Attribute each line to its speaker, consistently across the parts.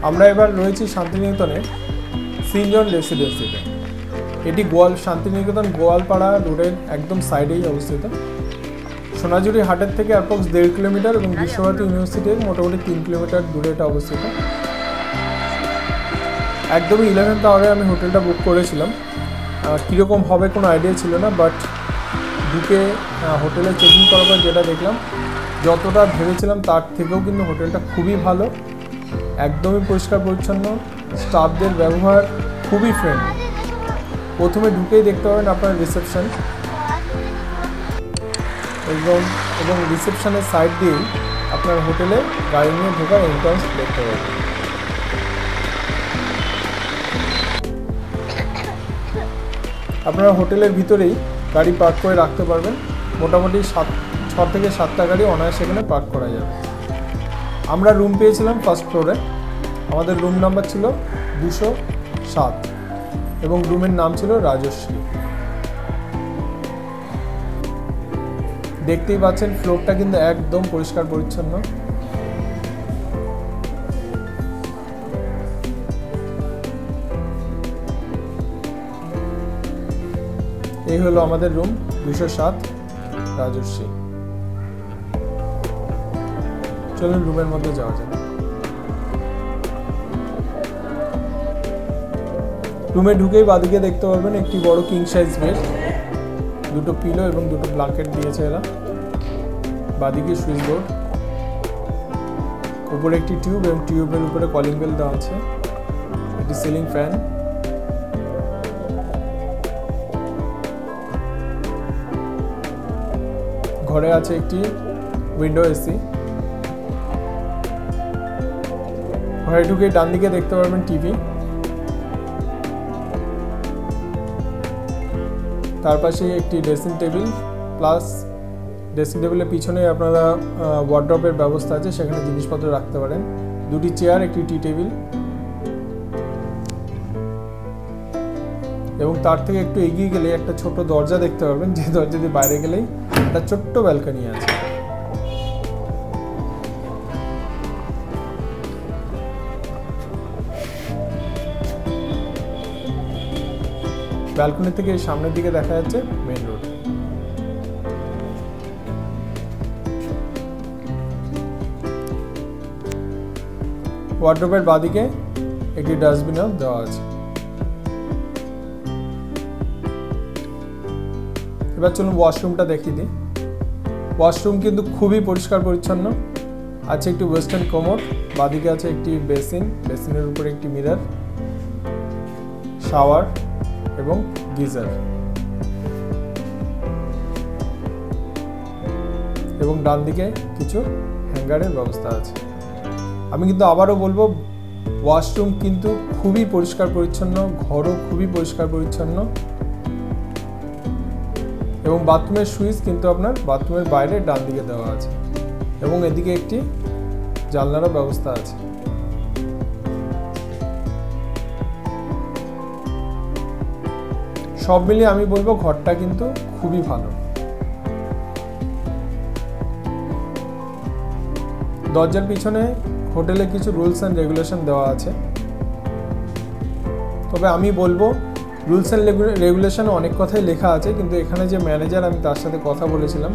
Speaker 1: আমরা এবার রয়েছি শান্তিনিকেতনে সিনজন রেসিডেন্সিতে। এটি শান্তিনিকেতন গোয়ালপাড়া রোডের একদম সাইডেই অবস্থিত। সোনাঝুরি হাটের থেকে অ্যাপ্রক্স 1.5 কিলোমিটার এবং বিশ্বভারতী ইউনিভার্সিটির মোটামুটি 3 কিলোমিটার দূরে এটা অবস্থিত। একদমই 11th আওয়ারে আমি হোটেলটা বুক করেছিলাম। কীরকম হবে কোনো আইডিয়া ছিল না, বাট ঢুকে হোটেলে চেকিং করার পর যেটা দেখলাম, যতটা ভেবেছিলাম তার থেকেও কিন্তু হোটেলটা খুবই ভালো, একদমই পরিষ্কার পরিচ্ছন্ন, স্টাফদের ব্যবহার খুবই ফ্রেন্ডলি। প্রথমে ঢুকেই দেখতে পাবেন আপনার রিসেপশন, এবং রিসেপশনের সাইড দিয়েই আপনার হোটেলে গাড়ি নিয়ে ঢোকার এন্ট্রান্স দেখতে পাবেন। আপনারা হোটেলের ভিতরেই গাড়ি পার্ক করে রাখতে পারবেন। মোটামুটি 6 থেকে 7টা গাড়ি অনায়াসে সেখানে পার্ক করা যাবে। আমরা রুম পেয়েছিলাম ফার্স্ট ফ্লোরে। আমাদের রুম নাম্বার ছিল 207 এবং রুমের নাম ছিল রাজশ্রী। দেখতেই পাচ্ছেন ফ্লোরটা কিন্তু একদম পরিষ্কার পরিচ্ছন্ন। এই হলো আমাদের রুম 207 রাজশ্রী। চলুন রুমের মধ্যে যাওয়া যাক। রুমে ঢুকেই বাদিকে দেখতে পারবেন একটি বড় কিং সাইজ বেড, 2টো পিলো এবং 2টো ব্ল্যাঙ্কেট দিয়েছে এরা। বাদিকে সুইচ বোর্ড, উপরে একটি টিউব এবং টিউবের উপরে কলিং বেল দেওয়া আছে, একটি সিলিং ফ্যান, ঘরে আছে একটি উইন্ডো এসি। ঘরে ঢুকে ডান দিকে দেখতে পারবেন টিভি, তার পাশে একটি ড্রেসিং টেবিল, প্লাস ড্রেসিং টেবিলের পিছনে আপনারা ওয়ার্ড্রপের ব্যবস্থা আছে, সেখানে জিনিসপত্র রাখতে পারেন। 2টি চেয়ার, একটি টি টেবিল, এবং তার থেকে একটু এগিয়ে গেলে একটা ছোট দরজা দেখতে পারবেন, যে দরজা দিয়ে বাইরে গেলেই একটা ছোট্ট ব্যালকনি আছে। ব্যালকনি থেকে সামনের দিকে দেখা যাচ্ছে মেইন রোড। ওয়ার্ড্রোবের বাদিকে একটি ডাস্টবিনও দেওয়া আছে। এবার চলুন ওয়াশরুমটা দেখিয়ে দিই। ওয়াশরুম কিন্তু খুবই পরিষ্কার পরিচ্ছন্ন। আছে একটি ওয়েস্টার্ন কোমোড, বাদিকে আছে একটি বেসিন, বেসিনের উপরে একটি মিরর, শাওয়ার এবং গিজার, এবং ডান দিকে কিছু হ্যাঙ্গারের ব্যবস্থা আছে। আমি কিন্তু আবারও বলবো, ওয়াশরুম কিন্তু খুবই পরিষ্কার পরিচ্ছন্ন, ঘরও খুবই পরিষ্কার পরিচ্ছন্ন, এবং বাথরুমের সুইচ কিন্তু আপনার বাথরুমের বাইরে ডান দিকে দেওয়া আছে, এবং এদিকে একটি জানলারও ব্যবস্থা আছে। সব মিলিয়ে আমি বলবো ঘরটা কিন্তু খুবই ভালো। দরজার পিছনে হোটেলে কিছু রুলস অ্যান্ড রেগুলেশন দেওয়া আছে, তবে আমি বলবো রুলস অ্যান্ড রেগুলেশন অনেক কথাই লেখা আছে, কিন্তু এখানে যে ম্যানেজার, আমি তার সাথে কথা বলেছিলাম,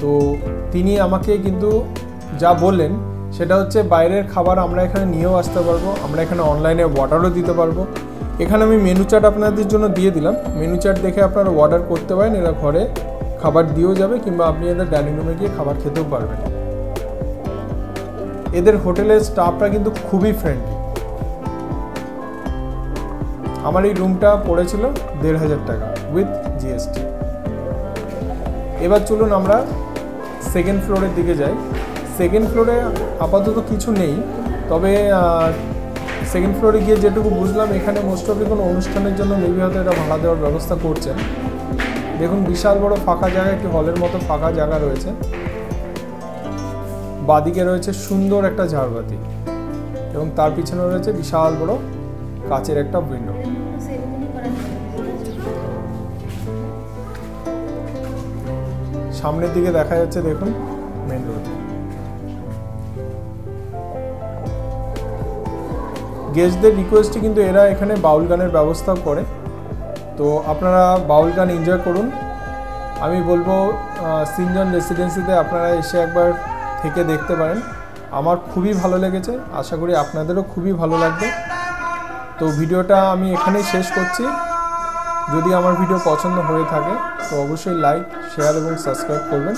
Speaker 1: তো তিনি আমাকে কিন্তু যা বললেন সেটা হচ্ছে বাইরের খাবার আমরা এখানে নিয়েও আসতে পারবো, আমরা এখানে অনলাইনে অর্ডারও দিতে পারবো। এখানে আমি মেনু চার্ট আপনাদের জন্য দিয়ে দিলাম, মেনু চার্ট দেখে আপনারা অর্ডার করতে পারেন, এরা ঘরে খাবার দিয়েও যাবে, কিংবা আপনি এদের ডাইনিং রুমে গিয়ে খাবার খেতেও পারবেন। এদের হোটেলের স্টাফরা কিন্তু খুবই ফ্রেন্ডলি। আমার এই রুমটা পড়েছিল 1,500 টাকা উইথ জিএসটি। এবার চলুন আমরা সেকেন্ড ফ্লোরের দিকে যাই। সেকেন্ড ফ্লোরে আপাতত কিছু নেই, তবে সেকেন্ড ফ্লোরে গিয়ে যেটুকু বুঝলাম, এখানে মোস্ট অফলি কোনো অনুষ্ঠানের জন্য মেবি হয়তো এটা ভাড়া দেওয়ার ব্যবস্থা করছেন। দেখুন বিশাল বড় ফাঁকা জায়গা, একটি হলের মতো ফাঁকা জায়গা রয়েছে। বাদিকে রয়েছে সুন্দর একটা ঝাড়বাতি, এবং তার পিছনে রয়েছে বিশাল বড় কাচের একটা উইন্ডো। সামনের দিকে দেখা যাচ্ছে দেখুন মেইন রোড। গেস্টদের রিকোয়েস্টে কিন্তু এরা এখানে বাউল গানের ব্যবস্থাও করে। তো আপনারা বাউল গান এনজয় করুন। আমি বলবো সিনজন রেসিডেন্সিতে আপনারা এসে একবার থেকে দেখতে পারেন। আমার খুবই ভালো লেগেছে, আশা করি আপনাদেরও খুবই ভালো লাগবে। তো ভিডিওটা আমি এখানেই শেষ করছি। যদি আমার ভিডিও পছন্দ হয়ে থাকে তো অবশ্যই লাইক, শেয়ার এবং সাবস্ক্রাইব করবেন।